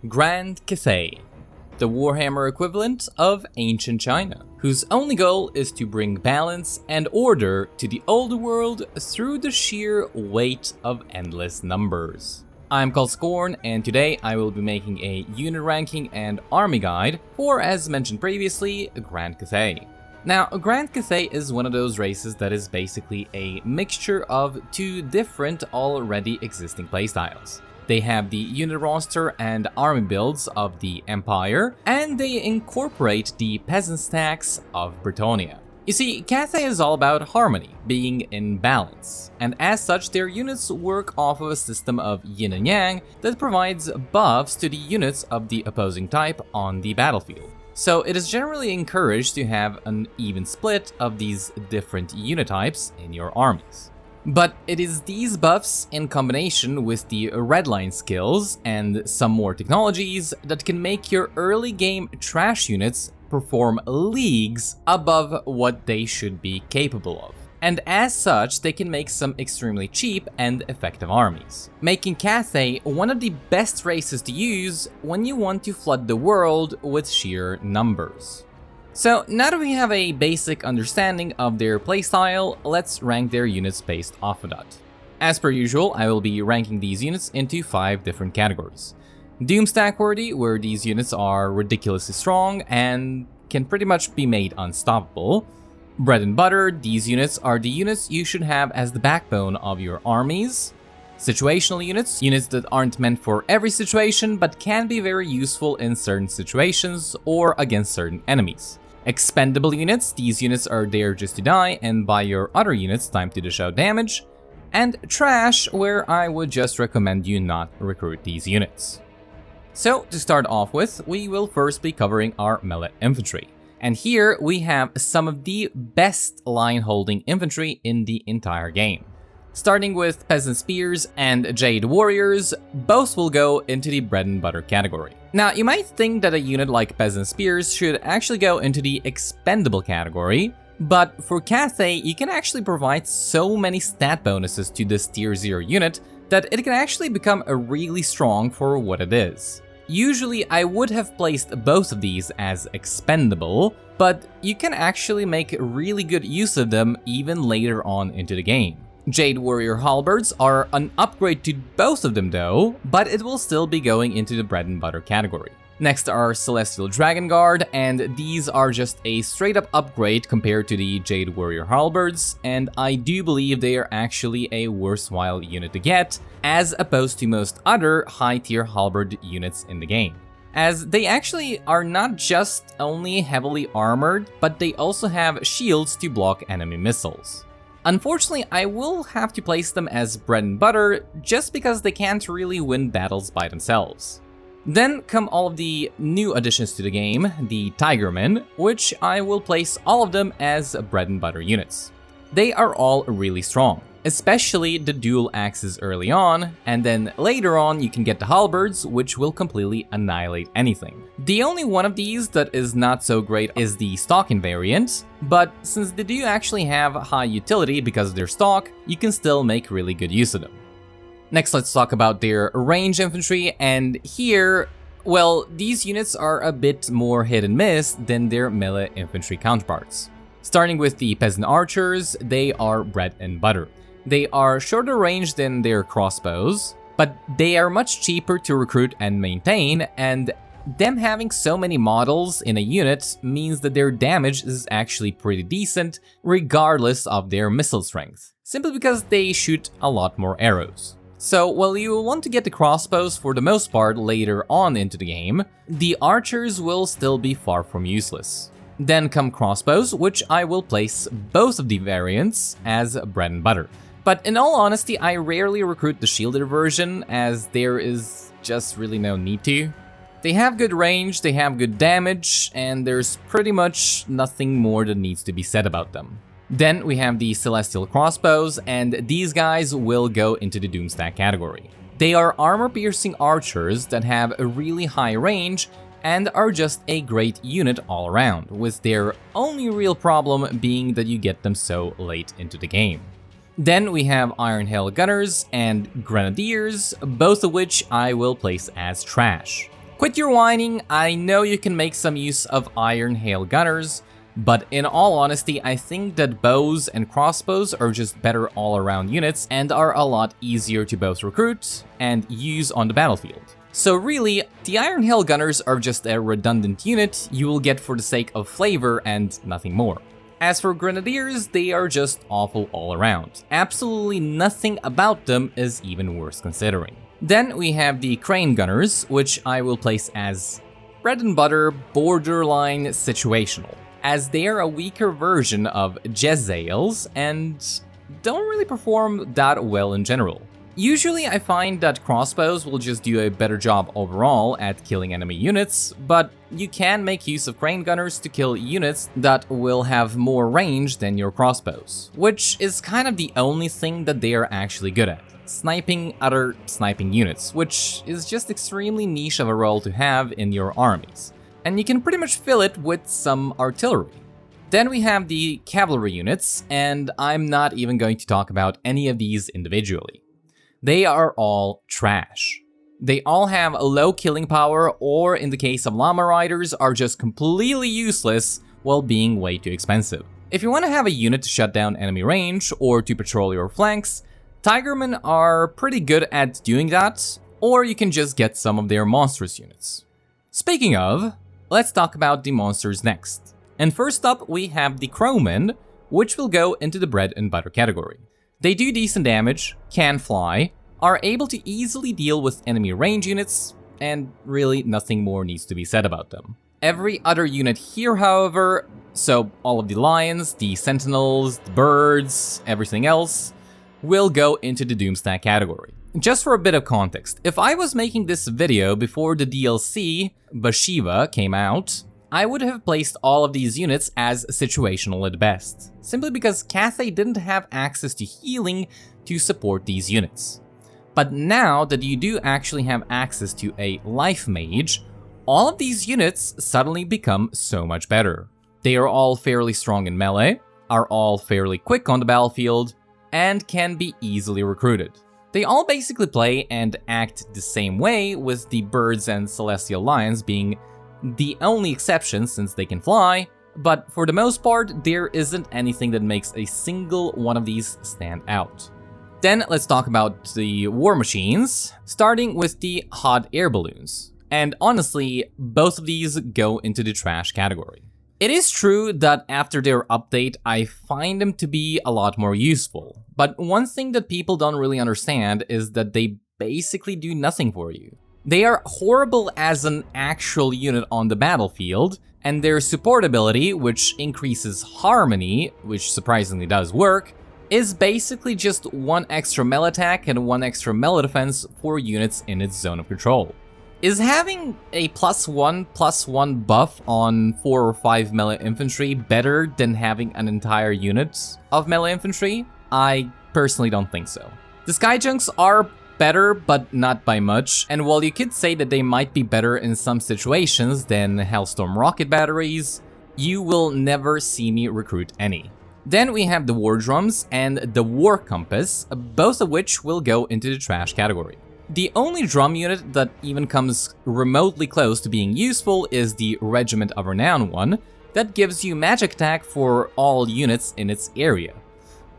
Grand Cathay, the Warhammer equivalent of ancient China, whose only goal is to bring balance and order to the old world through the sheer weight of endless numbers. I'm called Khorne, and today I will be making a unit ranking and army guide for, as mentioned previously, Grand Cathay. Now, Grand Cathay is one of those races that is basically a mixture of two different already existing playstyles. They have the unit roster and army builds of the Empire, and they incorporate the peasant stacks of Britannia. You see, Cathay is all about harmony, being in balance, and as such their units work off of a system of yin and yang that provides buffs to the units of the opposing type on the battlefield. So it is generally encouraged to have an even split of these different unit types in your armies. But it is these buffs in combination with the redline skills and some more technologies that can make your early game trash units perform leagues above what they should be capable of. And as such, they can make some extremely cheap and effective armies, making Cathay one of the best races to use when you want to flood the world with sheer numbers. So now that we have a basic understanding of their playstyle, let's rank their units based off of that. As per usual, I will be ranking these units into 5 different categories. Doomstack worthy, where these units are ridiculously strong and can pretty much be made unstoppable. Bread and butter, these units are the units you should have as the backbone of your armies. Situational units, units that aren't meant for every situation but can be very useful in certain situations or against certain enemies. Expendable units, these units are there just to die and buy your other units time to dish out damage. And trash, where I would just recommend you not recruit these units. So to start off with, we will first be covering our melee infantry. And here we have some of the best line holding infantry in the entire game. Starting with Peasant Spears and Jade Warriors, both will go into the bread and butter category. Now, you might think that a unit like Peasant Spears should actually go into the expendable category, but for Cathay, you can actually provide so many stat bonuses to this tier 0 unit that it can actually become really strong for what it is. Usually, I would have placed both of these as expendable, but you can actually make really good use of them even later on into the game. Jade Warrior Halberds are an upgrade to both of them though, but it will still be going into the bread and butter category. Next are Celestial Dragon Guard, and these are just a straight up upgrade compared to the Jade Warrior Halberds, and I do believe they are actually a worthwhile unit to get, as opposed to most other high tier halberd units in the game. As they actually are not just only heavily armored, but they also have shields to block enemy missiles. Unfortunately, I will have to place them as bread and butter just because they can't really win battles by themselves. Then come all of the new additions to the game, the Tigermen, which I will place all of them as bread and butter units. They are all really strong, especially the dual axes early on, and then later on you can get the halberds, which will completely annihilate anything. The only one of these that is not so great is the Stalking variant, but since they do actually have high utility because of their stock, you can still make really good use of them. Next, let's talk about their range infantry, and here, well, these units are a bit more hit and miss than their melee infantry counterparts. Starting with the Peasant Archers, they are bread and butter. They are shorter range than their crossbows, but they are much cheaper to recruit and maintain, and them having so many models in a unit means that their damage is actually pretty decent regardless of their missile strength, simply because they shoot a lot more arrows. So while you will want to get the crossbows for the most part later on into the game, the archers will still be far from useless. Then come crossbows, which I will place both of the variants as bread and butter. But in all honesty, I rarely recruit the shielded version, as there is just really no need to. They have good range, they have good damage, and there's pretty much nothing more that needs to be said about them. Then we have the Celestial Crossbows, and these guys will go into the Doomstack category. They are armor-piercing archers that have a really high range and are just a great unit all around, with their only real problem being that you get them so late into the game. Then we have Iron Hail Gunners and Grenadiers, both of which I will place as trash. Quit your whining, I know you can make some use of Iron Hail Gunners, but in all honesty, I think that bows and crossbows are just better all-around units and are a lot easier to both recruit and use on the battlefield. So really, the Iron Hail Gunners are just a redundant unit you will get for the sake of flavor and nothing more. As for Grenadiers, they are just awful all around. Absolutely nothing about them is even worth considering. Then we have the Crane Gunners, which I will place as bread and butter, borderline situational, as they are a weaker version of Jezzails and don't really perform that well in general. Usually I find that crossbows will just do a better job overall at killing enemy units, but you can make use of Crane Gunners to kill units that will have more range than your crossbows, which is kind of the only thing that they are actually good at. Sniping other sniping units, which is just extremely niche of a role to have in your armies. And you can pretty much fill it with some artillery. Then we have the cavalry units, and I'm not even going to talk about any of these individually. They are all trash. They all have a low killing power, or in the case of llama riders, are just completely useless while being way too expensive. If you want to have a unit to shut down enemy range or to patrol your flanks, Tigermen are pretty good at doing that, or you can just get some of their monstrous units. Speaking of, let's talk about the monsters next. And first up, we have the Crowmen, which will go into the bread and butter category. They do decent damage, can fly, are able to easily deal with enemy range units, and really nothing more needs to be said about them. Every other unit here, however, so all of the lions, the sentinels, the birds, everything else, will go into the Doomstack category. Just for a bit of context, if I was making this video before the DLC Bashiva came out, I would have placed all of these units as situational at best, simply because Cathay didn't have access to healing to support these units. But now that you do actually have access to a life mage, all of these units suddenly become so much better. They are all fairly strong in melee, are all fairly quick on the battlefield, and can be easily recruited. They all basically play and act the same way, with the birds and celestial lions being the only exception since they can fly, but for the most part, there isn't anything that makes a single one of these stand out. Then let's talk about the war machines, starting with the hot air balloons. And honestly, both of these go into the trash category. It is true that after their update, I find them to be a lot more useful, but one thing that people don't really understand is that they basically do nothing for you. They are horrible as an actual unit on the battlefield, and their support ability, which increases harmony, which surprisingly does work, is basically just one extra melee attack and one extra melee defense for units in its zone of control. Is having a +1/+1 buff on 4 or 5 melee infantry better than having an entire unit of melee infantry? I personally don't think so. The Skyjunks are better, but not by much, and while you could say that they might be better in some situations than Hellstorm rocket batteries, you will never see me recruit any. Then we have the War Drums and the War Compass, both of which will go into the trash category. The only drum unit that even comes remotely close to being useful is the Regiment of Renown one, that gives you magic attack for all units in its area.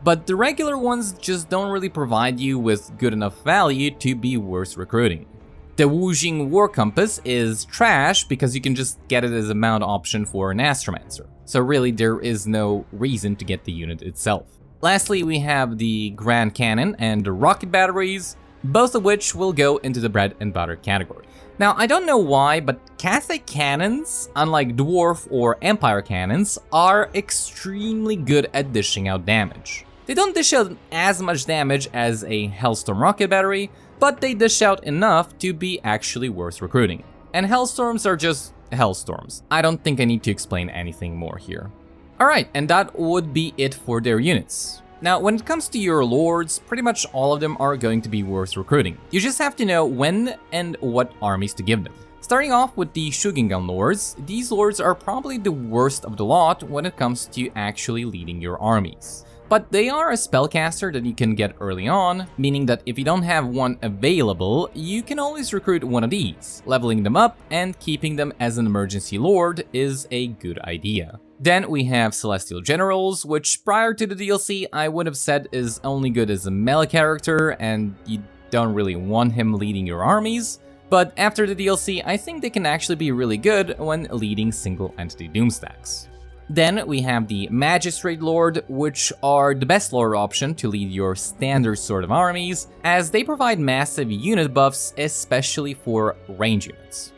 But the regular ones just don't really provide you with good enough value to be worth recruiting. The Wujing War Compass is trash because you can just get it as a mount option for an Astromancer. So really there is no reason to get the unit itself. Lastly, we have the Grand Cannon and the Rocket Batteries, both of which will go into the bread and butter category. Now, I don't know why, but Cathay cannons, unlike Dwarf or Empire cannons, are extremely good at dishing out damage. They don't dish out as much damage as a Hellstorm rocket battery, but they dish out enough to be actually worth recruiting. And Hellstorms are just Hellstorms. I don't think I need to explain anything more here. Alright, and that would be it for their units. Now, when it comes to your lords, pretty much all of them are going to be worth recruiting. You just have to know when and what armies to give them. Starting off with the Shugengun lords, these lords are probably the worst of the lot when it comes to actually leading your armies. But they are a spellcaster that you can get early on, meaning that if you don't have one available, you can always recruit one of these. Leveling them up and keeping them as an emergency lord is a good idea. Then we have Celestial Generals, which prior to the DLC I would have said is only good as a melee character and you don't really want him leading your armies. But after the DLC, I think they can actually be really good when leading single entity Doomstacks. Then we have the Magistrate Lord, which are the best lord option to lead your standard sort of armies, as they provide massive unit buffs, especially for range units.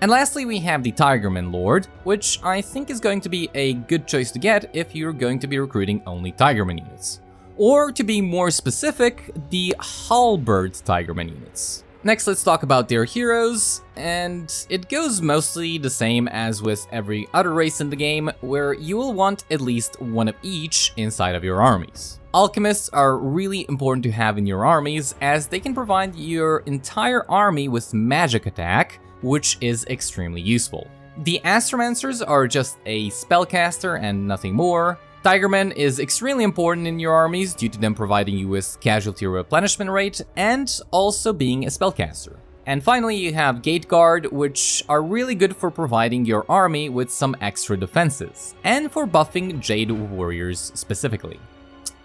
And lastly, we have the Tigermen Lord, which I think is going to be a good choice to get if you're going to be recruiting only Tigermen units. Or to be more specific, the Halberd Tigermen units. Next, let's talk about their heroes, and it goes mostly the same as with every other race in the game, where you will want at least one of each inside of your armies. Alchemists are really important to have in your armies, as they can provide your entire army with magic attack, which is extremely useful. The Astromancers are just a spellcaster and nothing more. Tigermen is extremely important in your armies due to them providing you with casualty replenishment rate and also being a spellcaster. And finally you have Gate Guard, which are really good for providing your army with some extra defenses, and for buffing Jade Warriors specifically.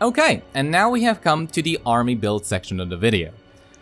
Okay, and now we have come to the army build section of the video.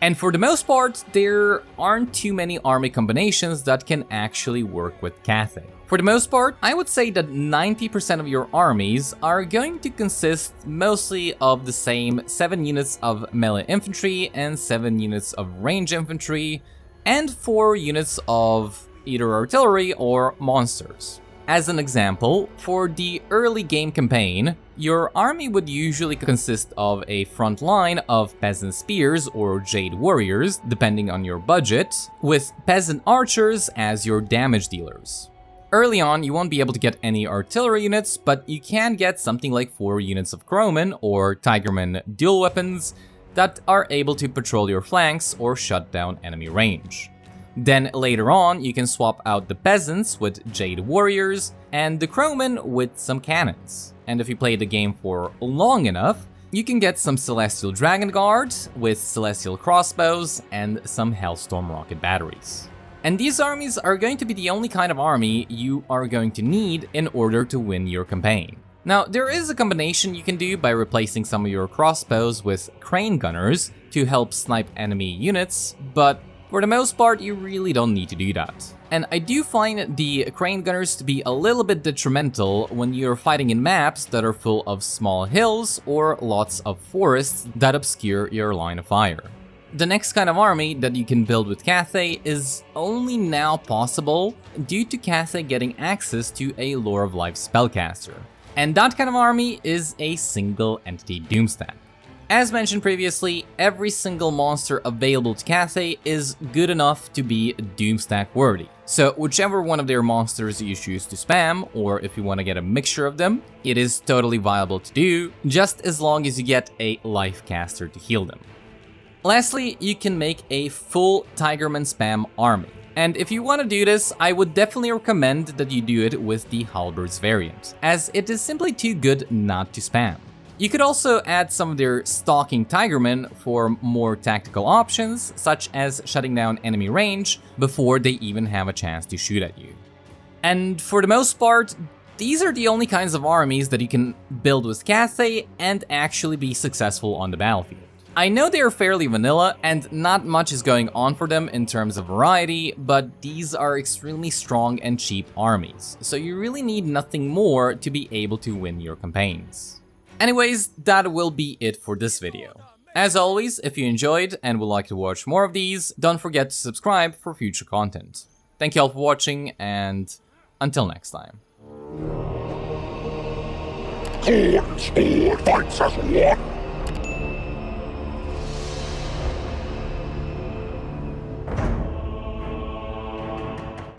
And for the most part, there aren't too many army combinations that can actually work with Cathay. For the most part, I would say that 90% of your armies are going to consist mostly of the same 7 units of melee infantry and 7 units of range infantry, and 4 units of either artillery or monsters. As an example, for the early game campaign, your army would usually consist of a front line of peasant spears or jade warriors, depending on your budget, with peasant archers as your damage dealers. Early on, you won't be able to get any artillery units, but you can get something like 4 units of Khorne or Tigermen dual weapons that are able to patrol your flanks or shut down enemy range. Then later on, you can swap out the peasants with jade warriors and the Khorne with some cannons. And if you play the game for long enough, you can get some Celestial Dragon Guard with Celestial Crossbows and some Hellstorm rocket batteries. And these armies are going to be the only kind of army you are going to need in order to win your campaign. Now, there is a combination you can do by replacing some of your crossbows with crane gunners to help snipe enemy units, but for the most part, you really don't need to do that. And I do find the crane gunners to be a little bit detrimental when you're fighting in maps that are full of small hills or lots of forests that obscure your line of fire. The next kind of army that you can build with Cathay is only now possible due to Cathay getting access to a Lore of Life spellcaster. And that kind of army is a single entity Doomstack. As mentioned previously, every single monster available to Cathay is good enough to be Doomstack worthy. So whichever one of their monsters you choose to spam, or if you want to get a mixture of them, it is totally viable to do, just as long as you get a life caster to heal them. Lastly, you can make a full Tigerman spam army. And if you want to do this, I would definitely recommend that you do it with the Halberds variant, as it is simply too good not to spam. You could also add some of their stalking Tigermen for more tactical options, such as shutting down enemy range before they even have a chance to shoot at you. And for the most part, these are the only kinds of armies that you can build with Cathay and actually be successful on the battlefield. I know they are fairly vanilla and not much is going on for them in terms of variety, but these are extremely strong and cheap armies, so you really need nothing more to be able to win your campaigns. Anyways, that will be it for this video. As always, if you enjoyed and would like to watch more of these, don't forget to subscribe for future content. Thank you all for watching, and until next time. Khorne's horde fights as one.